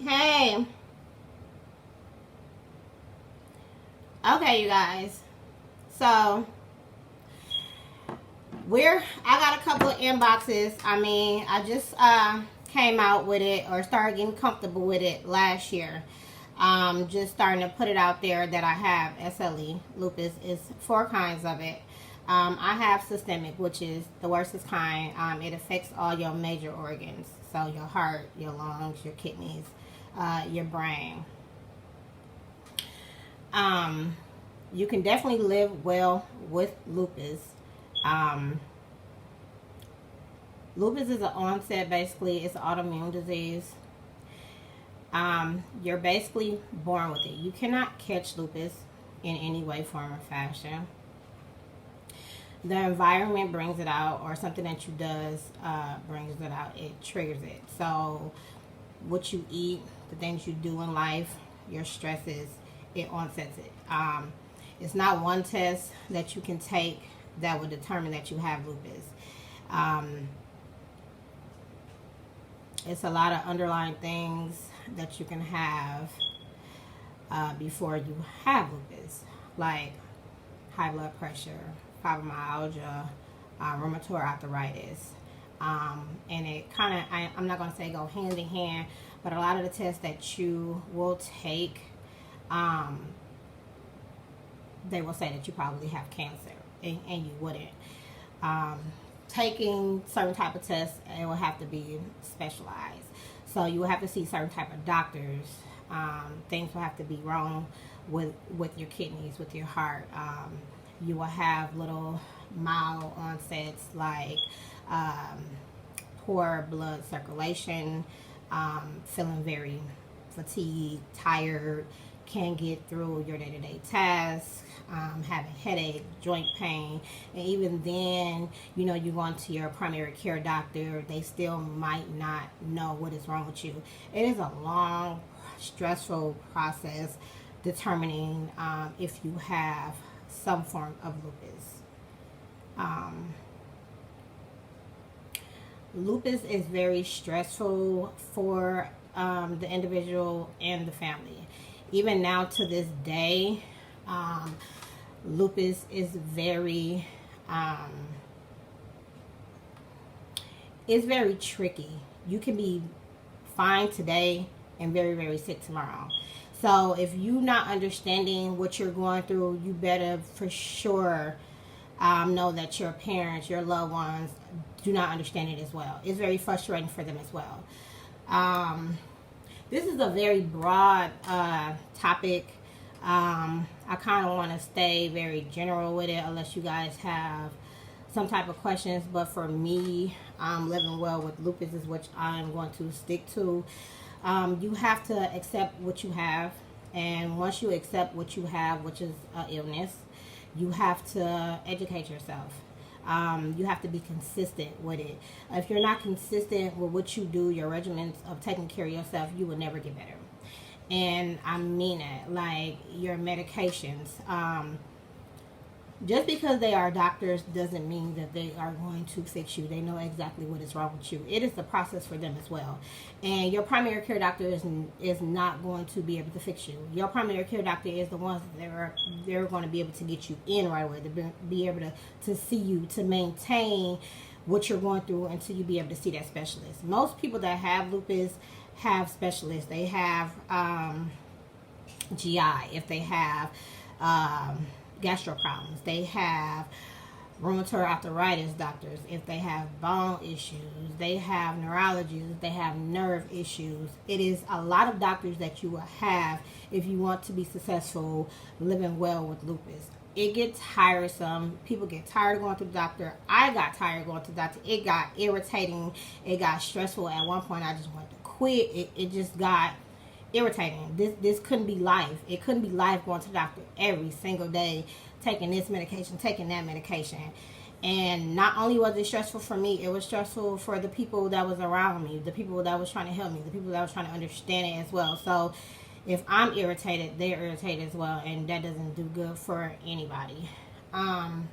Hey. Okay, you guys. So I got a couple of inboxes. I just came out with it or started getting comfortable with it last year. Just starting to put it out there that I have SLE. Lupus is four kinds of it. I have systemic, which is the worstest kind. It affects all your major organs. So your heart, your lungs, your kidneys, your brain. Um, you can definitely live well with lupus. Um, Lupus is an onset, basically, it's an autoimmune disease. You're basically born with it. You cannot catch lupus in any way, form, or fashion. The environment brings it out, or something that you does brings it out. It triggers it. So, what you eat, the things you do in life, your stresses, it onsets it. It's not one test that you can take that will determine that you have lupus. Um, it's a lot of underlying things that you can have before you have lupus, like high blood pressure, fibromyalgia, rheumatoid arthritis. And it kind of, I'm not going to say go hand in hand, but a lot of the tests that you will take, um, they will say that you probably have cancer, and you wouldn't. Um, Taking certain type of tests, it will have to be specialized. So you will have to see certain type of doctors. Things will have to be wrong with your kidneys, with your heart. You will have little mild onsets like um, poor blood circulation, feeling very fatigued, tired, can't get through your day-to-day tasks, having headache, joint pain, and even then, you go into your primary care doctor, they still might not know what is wrong with you. It is a long, stressful process determining if you have some form of lupus. Um, Lupus is very stressful for the individual and the family. Even now to this day, um, lupus is very, um, it's very tricky. You can be fine today and very, very sick tomorrow. So if you're not understanding what you're going through, you better for sure know that your parents, your loved ones, do not understand it as well. It's very frustrating for them as well. Um, this is a very broad topic. I kind of want to stay very general with it, unless you guys have some type of questions. But for me, living well with lupus is what I'm going to stick to. You have to accept what you have, and once you accept what you have, which is an illness, you have to educate yourself. You have to be consistent with it. If you're not consistent with what you do, your regimens of taking care of yourself, you will never get better. And I mean it. Like your medications. Just because they are doctors doesn't mean that they are going to fix you. They know exactly what is wrong with you. It is the process for them as well. And your primary care doctor is not going to be able to fix you. Your primary care doctor is the ones that they're going to be able to get you in right away, to be able to see you, to maintain what you're going through until you be able to see that specialist. Most people that have lupus have specialists. They have GI, if they have gastro problems. They have rheumatoid arthritis doctors. If they have bone issues, they have neurologists, they have nerve issues. It is a lot of doctors that you will have if you want to be successful living well with lupus. It gets tiresome. People get tired of going to the doctor. I got tired of going to the doctor. It got irritating. It got stressful. At one point, I just wanted to quit. It just got irritating. This couldn't be life. It couldn't be life going to the doctor every single day, taking this medication, taking that medication. And not only was it stressful for me, it was stressful for the people that was around me, the people that was trying to help me, the people that was trying to understand it as well. So if I'm irritated, they're irritated as well, and that doesn't do good for anybody. And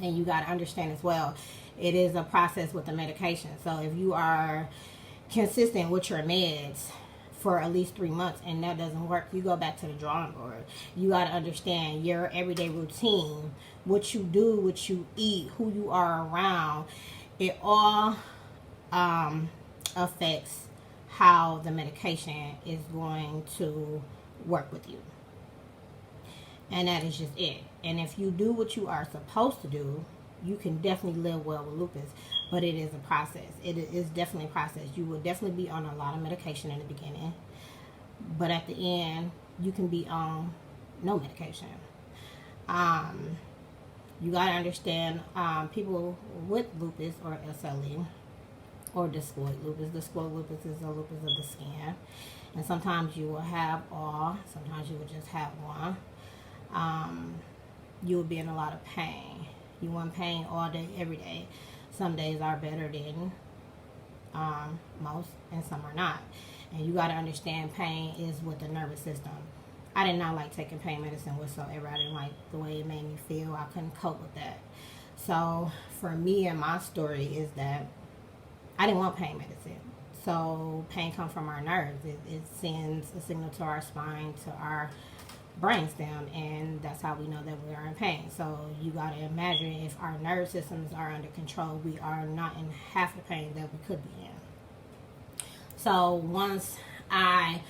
you got to understand as well, it is a process with the medication. So if you are consistent with your meds, for at least 3 months and that doesn't work, you go back to the drawing board. You got to understand your everyday routine, what you do, what you eat, who you are around. It all affects how the medication is going to work with you. And that is just it. And if you do what you are supposed to do, you can definitely live well with lupus. But it is a process. It is definitely a process. You will definitely be on a lot of medication in the beginning. But at the end, you can be on no medication. You got to understand, people with lupus or SLE or discoid lupus. Discoid lupus is a lupus of the skin. And sometimes you will have all. Sometimes you will just have one. You will be in a lot of pain. You want pain all day, every day. Some days are better than most, and some are not. And you got to understand, pain is with the nervous system. I did not like taking pain medicine whatsoever. I didn't like the way it made me feel. I couldn't cope with that. So for me and my story is that I didn't want pain medicine. So pain comes from our nerves. It sends a signal to our spine, to our brainstem, and that's how we know that we are in pain. So you got to imagine, if our nerve systems are under control, we are not in half the pain that we could be in. So once I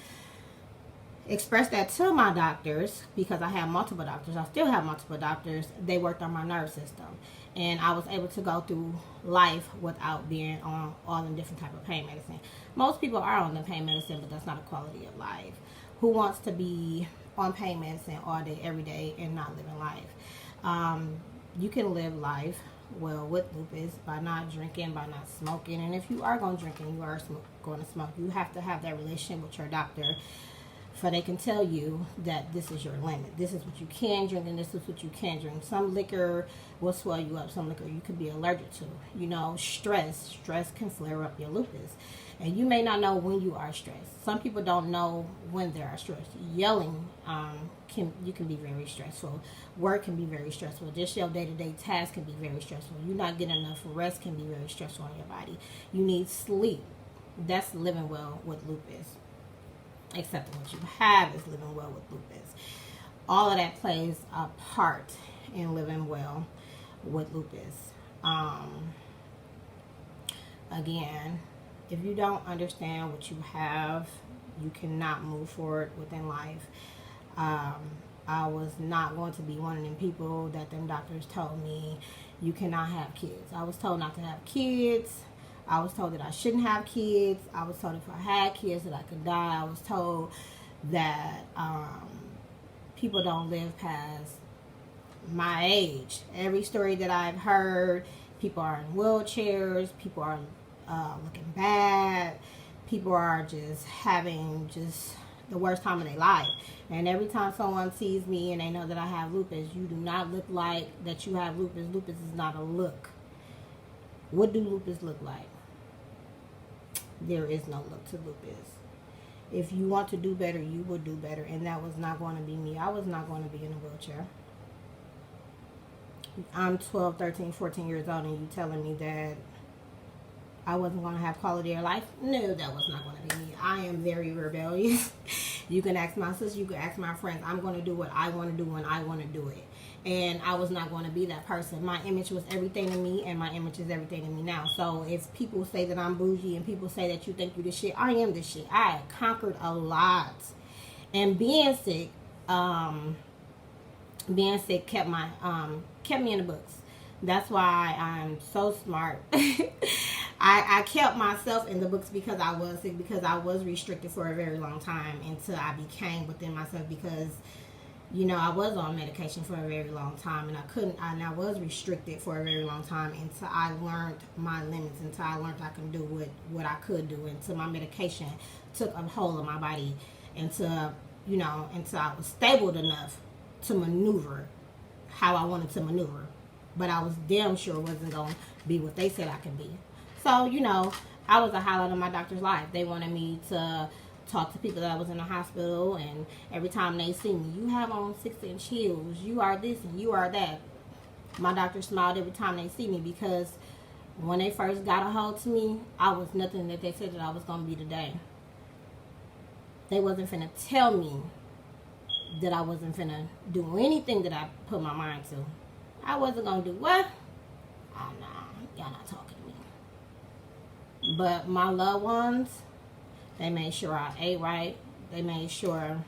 expressed that to my doctors, because I have multiple doctors, I still have multiple doctors, they worked on my nerve system, and I was able to go through life without being on all the different type of pain medicine. Most people are on the pain medicine, but that's not a quality of life. Who wants to be on pain medicine all day, every day, and not living life? You can live life well with lupus by not drinking, by not smoking. And if you are going to drink and you are going to smoke, you have to have that relationship with your doctor, for they can tell you that this is your limit. This is what you can drink and this is what you can't drink. Some liquor will swell you up. Some liquor you could be allergic to. You know, stress can flare up your lupus. And you may not know when you are stressed. Some people don't know when they are stressed. Yelling, you can be very stressful. Work can be very stressful. Just your day-to-day tasks can be very stressful. You not getting enough rest can be very stressful on your body. You need sleep. That's living well with lupus. Accepting what you have is living well with lupus. All of that plays a part in living well with lupus. Again, if you don't understand what you have, you cannot move forward within life. I was not going to be one of them people that them doctors told me you cannot have kids. I was told not to have kids. I was told that I shouldn't have kids. I was told if I had kids that I could die. I was told that people don't live past my age. Every story that I've heard, people are in wheelchairs, people are looking bad, people are just having just the worst time of their life. And every time someone sees me and they know that I have lupus, you do not look like that you have lupus. Lupus is not a look. What do lupus look like? There is no look to lupus. If you want to do better, you will do better. And that was not going to be me. I was not going to be in a wheelchair. I'm 12, 13, 14 years old and you telling me that I wasn't going to have quality of life? No, that was not going to be me. I am very rebellious. You can ask my sister, you can ask my friends. I'm going to do what I want to do when I want to do it. And I was not going to be that person. My image was everything to me, and my image is everything to me now. So if people say that I'm bougie and people say that you think you the shit, I am the shit. I have conquered a lot. And being sick kept me in the books. That's why I'm so smart. I kept myself in the books because I was sick, because I was restricted for a very long time until I became within myself, because you know, I was on medication for a very long time, and I was restricted for a very long time until I learned my limits, until I learned I can do what I could do, until my medication took a hold of my body, until I was stable enough to maneuver how I wanted to maneuver. But I was damn sure it wasn't going to be what they said I could be. So, you know, I was a highlight of my doctor's life. They wanted me to talk to people that was in the hospital, and every time they see me, you have on 6-inch heels, you are this and you are that. My doctor smiled every time they see me, because when they first got a hold to me, I was nothing that they said that I was going to be today. they wasn't finna tell me that I wasn't finna do anything that I put my mind to. I wasn't gonna do what? Oh, nah, y'all not talking to me. But my loved ones, they made sure I ate right. They made sure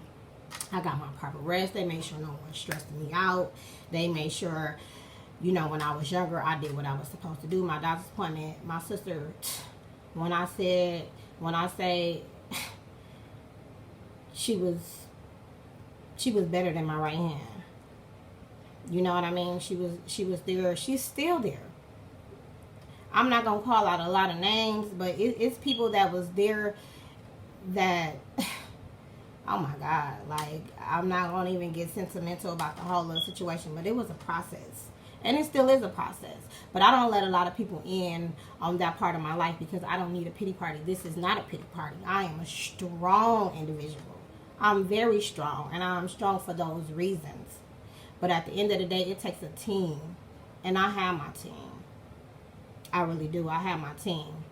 I got my proper rest. They made sure no one stressed me out. They made sure, you know, when I was younger, I did what I was supposed to do. My doctor's appointment, my sister, when I say she was better than my right hand. You know what I mean? She was there. She's still there. I'm not gonna call out a lot of names, but it's people that was there that, oh my God, like, I'm not gonna even get sentimental about the whole little situation, but it was a process. And it still is a process. But I don't let a lot of people in on that part of my life because I don't need a pity party. This is not a pity party. I am a strong individual. I'm very strong, and I'm strong for those reasons. But at the end of the day, it takes a team. And I have my team. I really do. I have my team.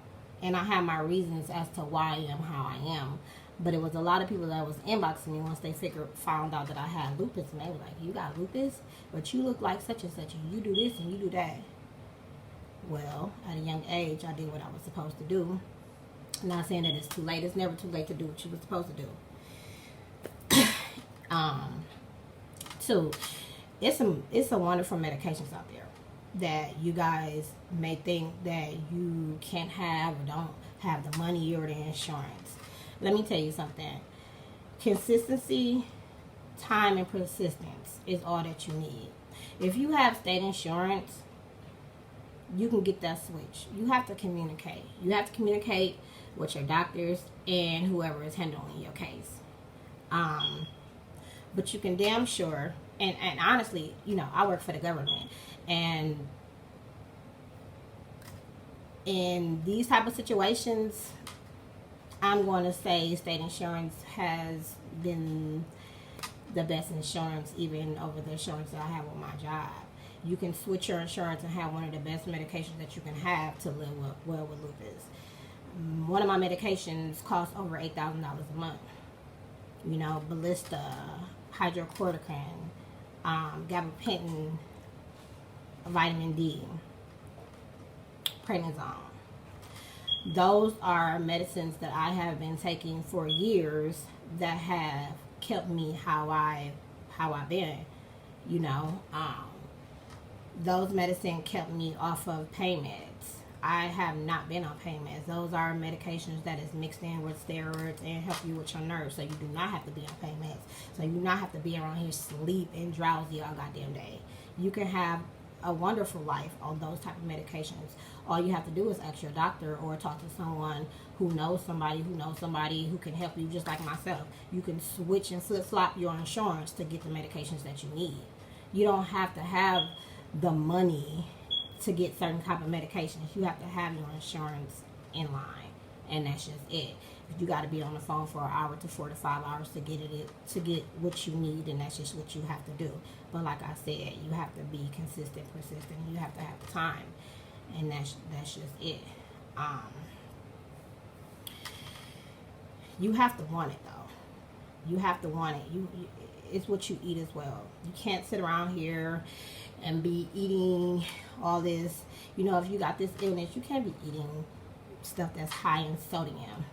And I have my reasons as to why I am how I am. But it was a lot of people that was inboxing me once they found out that I had lupus. And they were like, you got lupus? But you look like such and such. And you do this and you do that. Well, at a young age, I did what I was supposed to do. I'm not saying that it's too late. It's never too late to do what you were supposed to do. Two, it's some wonderful medications out there that you guys may think that you can't have or don't have the money or the insurance. Let me tell you something. Consistency, time, and persistence is all that you need. If you have state insurance, you can get that switch. You have to communicate. You have to communicate with your doctors and whoever is handling your case. But you can damn sure, and honestly, you know, I work for the government, and in these type of situations, I'm going to say state insurance has been the best insurance, even over the insurance that I have on my job. You can switch your insurance and have one of the best medications that you can have to live well with lupus. One of my medications costs over $8,000 a month. You know, Ballista, hydrochloroquine, gabapentin, vitamin D, prednisone. Those are medicines that I have been taking for years that have kept me how I've been. You know, those medicines kept me off of pain meds. I have not been on pain meds. Those are medications that is mixed in with steroids and help you with your nerves, so you do not have to be on pain meds. So you do not have to be around here sleep and drowsy all goddamn day. You can have a wonderful life on those type of medications. All you have to do is ask your doctor or talk to someone who knows somebody who can help you, just like myself. You can switch and flip-flop your insurance to get the medications that you need. You don't have to have the money to get certain type of medications. You have to have your insurance in line, and that's just it. You got to be on the phone for an hour to 4 to 5 hours to get what you need, and that's just what you have to do. But like I said, you have to be consistent, persistent. You have to have the time, and that's just it. You have to want it though. You have to want it. It's what you eat as well. You can't sit around here and be eating all this. You know, if you got this illness, you can't be eating stuff that's high in sodium.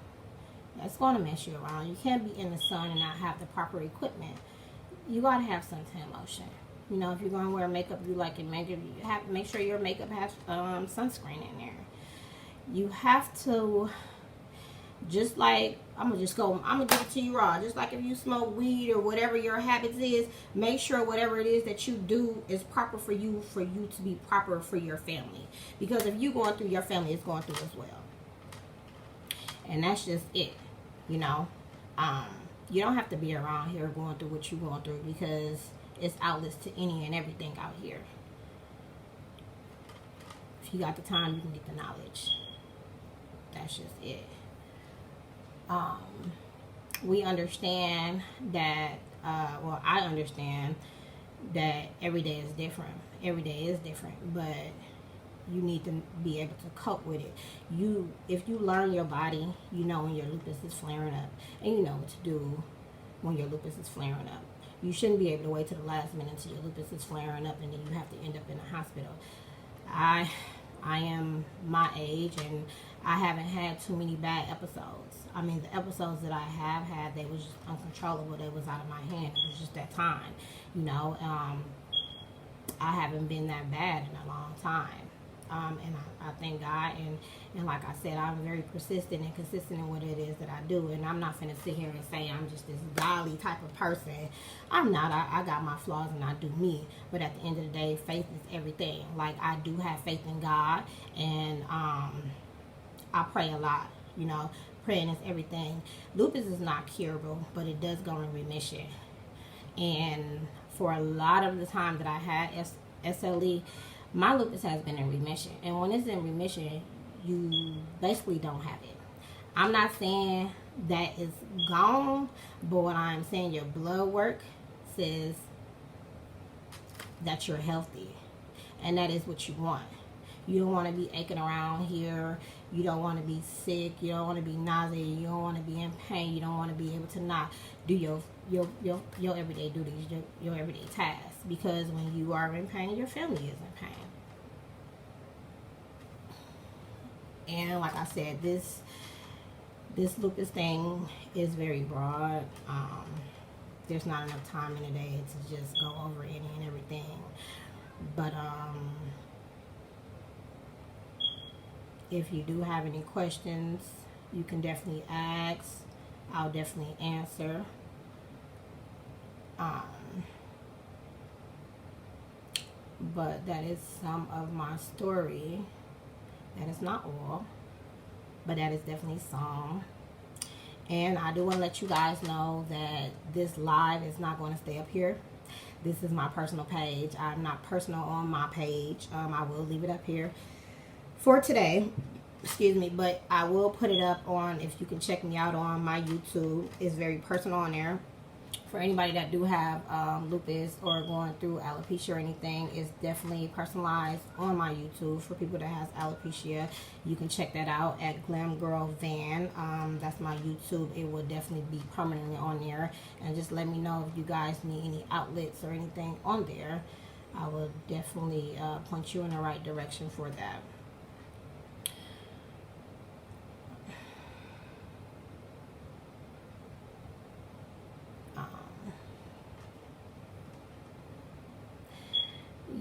That's going to mess you around. You can't be in the sun and not have the proper equipment. You got to have suntan lotion. You know, if you're going to wear makeup, you like it, you have to make sure your makeup has sunscreen in there. You have to, just like, I'm going to give it to you raw. Just like if you smoke weed or whatever your habits is, make sure whatever it is that you do is proper for you to be proper for your family. Because if you going through, your family is going through as well. And that's just it, you know. You don't have to be around here going through what you're going through, because it's outlets to any and everything out here. If you got the time, you can get the knowledge. That's just it. We understand that, I understand that every day is different. Every day is different, but you need to be able to cope with it. If you learn your body, you know when your lupus is flaring up, and you know what to do when your lupus is flaring up. You shouldn't be able to wait to the last minute until your lupus is flaring up and then you have to end up in a hospital. I am my age, and I haven't had too many bad episodes. I mean, the episodes that I have had, they was just uncontrollable. They was out of my hand. It was just that time, you know. I haven't been that bad in a long time. And I thank God, and like I said, I'm very persistent and consistent in what it is that I do, and I'm not finna sit here and say I'm just this godly type of person. I'm not. I got my flaws and I do me, but at the end of the day, faith is everything. Like, I do have faith in God, and I pray a lot, you know. Praying is everything. Lupus is not curable, but it does go in remission, and for a lot of the time that I had SLE, my lupus has been in remission. And when it's in remission, you basically don't have it. I'm not saying that it's gone, but what I'm saying, your blood work says that you're healthy. And that is what you want. You don't want to be aching around here. You don't want to be sick. You don't want to be nauseous. You don't want to be in pain. You don't want to be able to not do your everyday duties, your everyday tasks. Because when you are in pain, your family is in pain. And like I said, this lupus thing is very broad. There's not enough time in a day to just go over any and everything. But if you do have any questions, you can definitely ask. I'll definitely answer. But that is some of my story. That is not all, but that is definitely some. And I do want to let you guys know that this live is not going to stay up here. This is my personal page. I'm not personal on my page. I will leave it up here for today. Excuse me, but I will put it up on, if you can check me out on my YouTube. It's very personal on there. For anybody that do have lupus or going through alopecia or anything, it's definitely personalized on my YouTube. For people that has alopecia, you can check that out at Glam Girl Van. That's my YouTube. It will definitely be permanently on there. And just let me know if you guys need any outlets or anything on there. I will definitely point you in the right direction for that.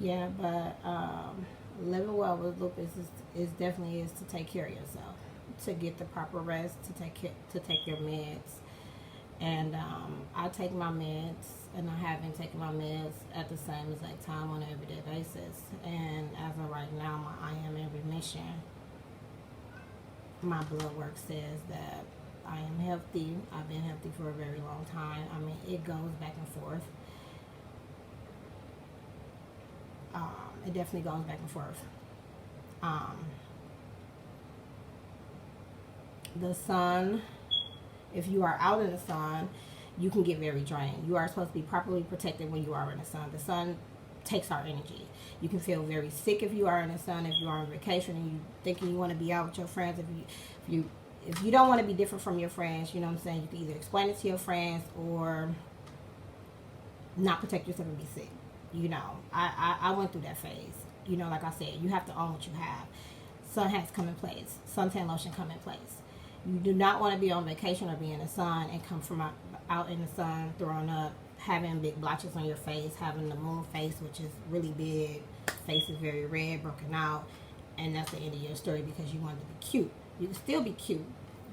Yeah, but living well with lupus is definitely to take care of yourself, to get the proper rest, to take your meds. And I take my meds, and I have been taking my meds at the same exact time on an everyday basis. And as of right now, I am in remission. My blood work says that I am healthy. I've been healthy for a very long time. I mean, it goes back and forth. It definitely goes back and forth. The sun, if you are out in the sun, you can get very drained. You are supposed to be properly protected when you are in the sun. The sun takes our energy. You can feel very sick if you are in the sun, if you are on vacation and you thinking you want to be out with your friends. If you don't want to be different from your friends, you know what I'm saying, you can either explain it to your friends or not protect yourself and be sick. You know, I went through that phase. You know, like I said, you have to own what you have. Sun hats come in place. Suntan lotion come in place. You do not want to be on vacation or be in the sun and come from out in the sun, throwing up, having big blotches on your face, having the moon face, which is really big. Face is very red, broken out, and that's the end of your story because you wanted to be cute. You can still be cute.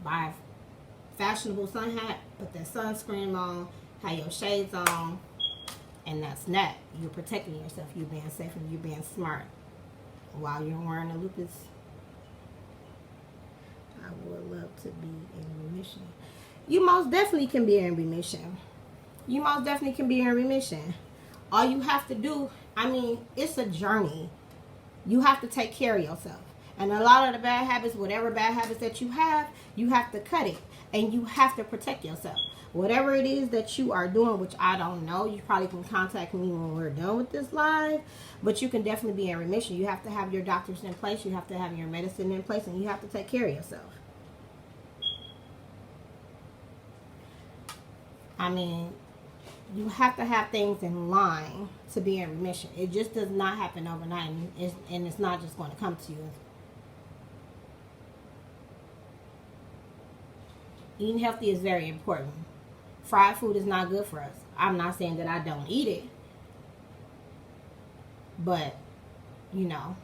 Buy a fashionable sun hat, put that sunscreen on, have your shades on, and that's that. You're protecting yourself. You're being safe and you're being smart. While you're wearing a lupus, I would love to be in remission. You most definitely can be in remission. You most definitely can be in remission. All you have to do, I mean, it's a journey. You have to take care of yourself. And a lot of the bad habits, whatever bad habits that you have to cut it. and you have to protect yourself. Whatever it is that you are doing, which I don't know, you probably can contact me when we're done with this live, but you can definitely be in remission. You have to have your doctors in place, you have to have your medicine in place, and you have to take care of yourself. I mean, you have to have things in line to be in remission. It just does not happen overnight, and it's not just going to come to you. Eating healthy is very important. Fried food is not good for us. I'm not saying that I don't eat it, but, you know,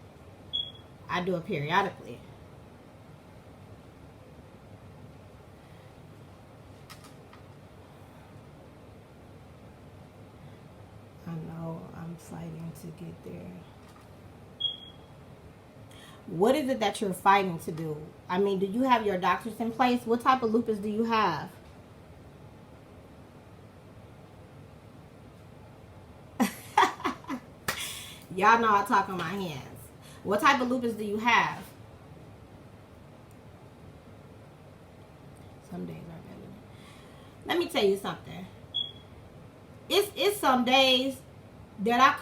I do it periodically. I know I'm fighting to get there. What is it that you're fighting to do? I mean, do you have your doctors in place? What type of lupus do you have? Y'all know I talk on my hands. What type of lupus do you have? Some days are better. Let me tell you something. It's some days that I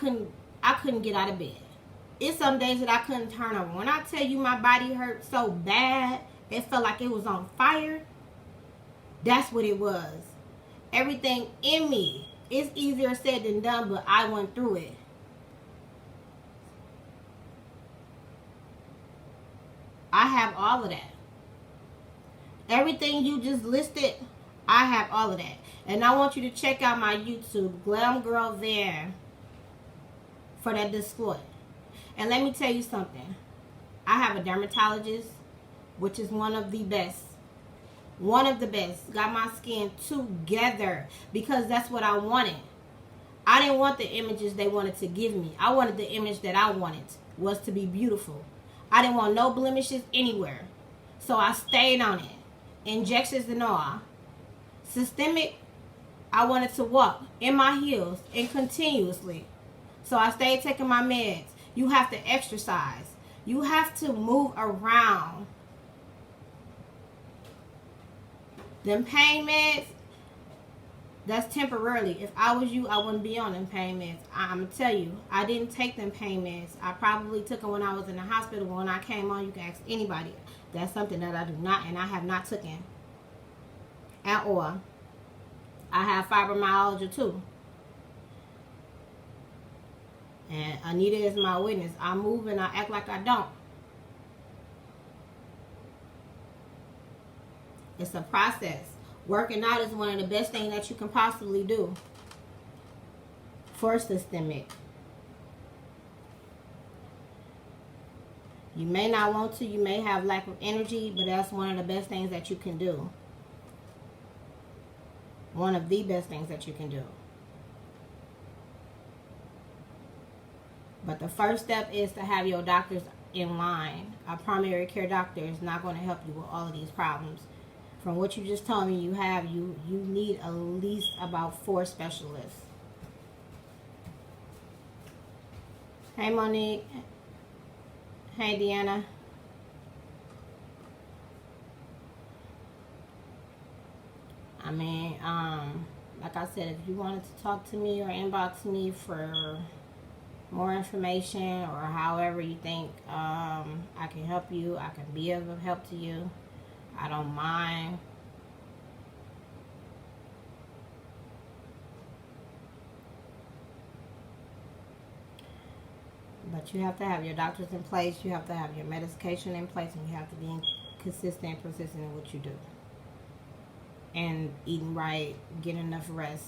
couldn't get out of bed. It's some days that I couldn't turn over. When I tell you my body hurt so bad, it felt like it was on fire. That's what it was. Everything in me. It's easier said than done, but I went through it. I have all of that. Everything you just listed, I have all of that. And I want you to check out my YouTube, Glam Girl Van, for that display. And let me tell you something. I have a dermatologist, which is one of the best. One of the best. Got my skin together because that's what I wanted. I didn't want the images they wanted to give me. I wanted the image that I wanted was to be beautiful. I didn't want no blemishes anywhere. So I stayed on it. Injections and all. Systemic, I wanted to walk in my heels and continuously. So I stayed taking my meds. You have to exercise. You have to move around. Them pain meds, that's temporarily. If I was you, I wouldn't be on them pain meds. I'm going to tell you, I didn't take them pain meds. I probably took them when I was in the hospital. When I came on, you can ask anybody. That's something that I do not, and I have not taken at all. I have fibromyalgia too. And Anita is my witness. I move and I act like I don't. It's a process. Working out is one of the best things that you can possibly do for systemic. You may not want to. You may have lack of energy, but that's one of the best things that you can do. One of the best things that you can do. But the first step is to have your doctors in line. A primary care doctor is not going to help you with all of these problems. From what you just told me you have, you need at least about 4 specialists. Hey, Monique. Hey, Deanna. I mean, like I said, if you wanted to talk to me or inbox me for more information or however you think I can help you, I can be of help to you. I don't mind. But you have to have your doctors in place. You have to have your medication in place. And you have to be consistent and persistent in what you do. And eating right, getting enough rest,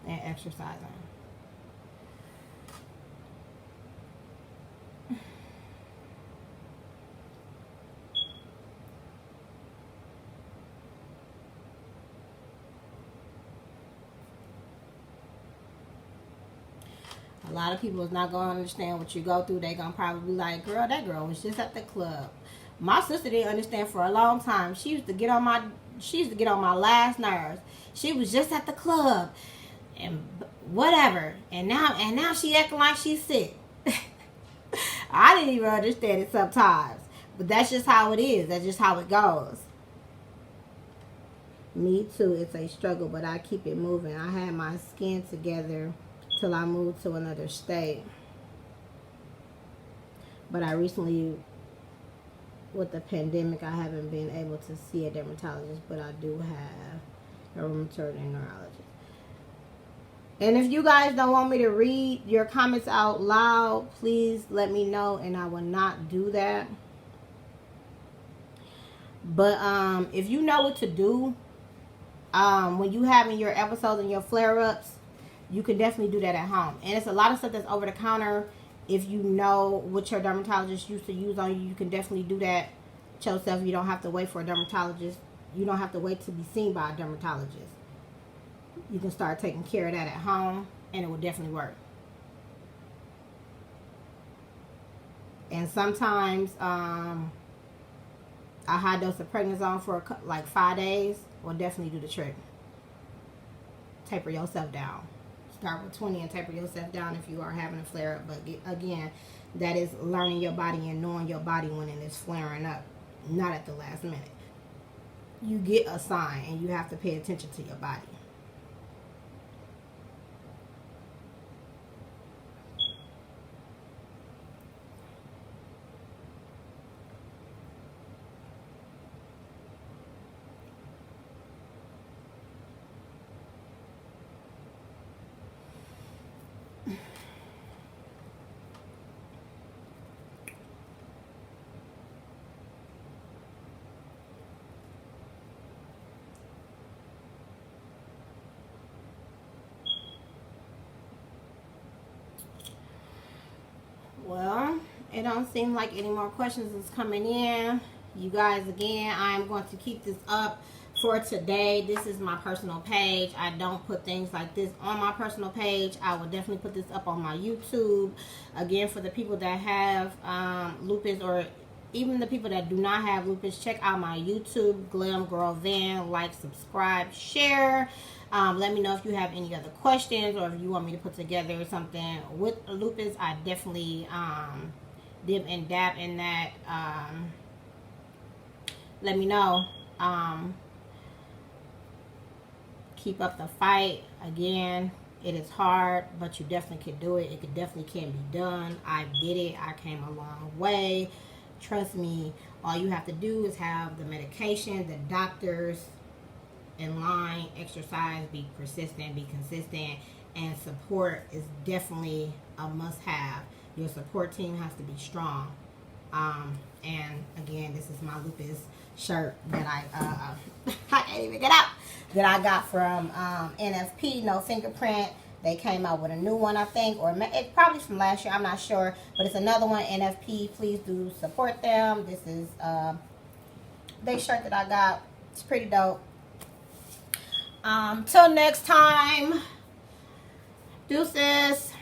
and exercising. A lot of people is not going to understand what you go through. They're going to probably be like, girl, that girl was just at the club. My sister didn't understand for a long time. She used to get on my last nerves. She was just at the club and whatever. And now she acting like she's sick. I didn't even understand it sometimes. But that's just how it is. That's just how it goes. Me too. It's a struggle, but I keep it moving. I had my skin together till I moved to another state. But I recently, with the pandemic, I haven't been able to see a dermatologist, but I do have a rheumatoid and neurologist. And if you guys don't want me to read your comments out loud, please let me know, and I will not do that. But if you know what to do, when you having your episodes and your flare-ups, you can definitely do that at home. And it's a lot of stuff that's over the counter. If you know what your dermatologist used to use on you, you can definitely do that yourself. You don't have to wait for a dermatologist. You don't have to wait to be seen by a dermatologist. You can start taking care of that at home, and it will definitely work. And sometimes a high dose of prednisone for like 5 days will definitely do the trick. Taper yourself down. Start with 20 and taper yourself down if you are having a flare up. But again, that is learning your body and knowing your body when it is flaring up, not at the last minute. You get a sign and you have to pay attention to your body. Well, it don't seem like any more questions is coming in. You guys, again, I am going to keep this up for today. This is my personal page. I don't put things like this on my personal page. I will definitely put this up on my YouTube. Again, for the people that have lupus, or even the people that do not have lupus, check out my YouTube, Glam Girl Van. Like, subscribe, share. Let me know if you have any other questions, or if you want me to put together something with lupus. I definitely dip and dab in that. Let me know. Keep up the fight. Again, it is hard, but you definitely can do it. It definitely can be done. I did it. I came a long way. Trust me, all you have to do is have the medication, the doctors in line, exercise, be persistent, be consistent, and support is definitely a must-have. Your support team has to be strong. And again, this is my lupus shirt that I can't even get out, that I got from NFP, No Fingerprint. They came out with a new one, I think, or it's probably from last year, I'm not sure, but it's another one. NFP, please do support them. This is their shirt that I got. It's pretty dope. Till next time, deuces.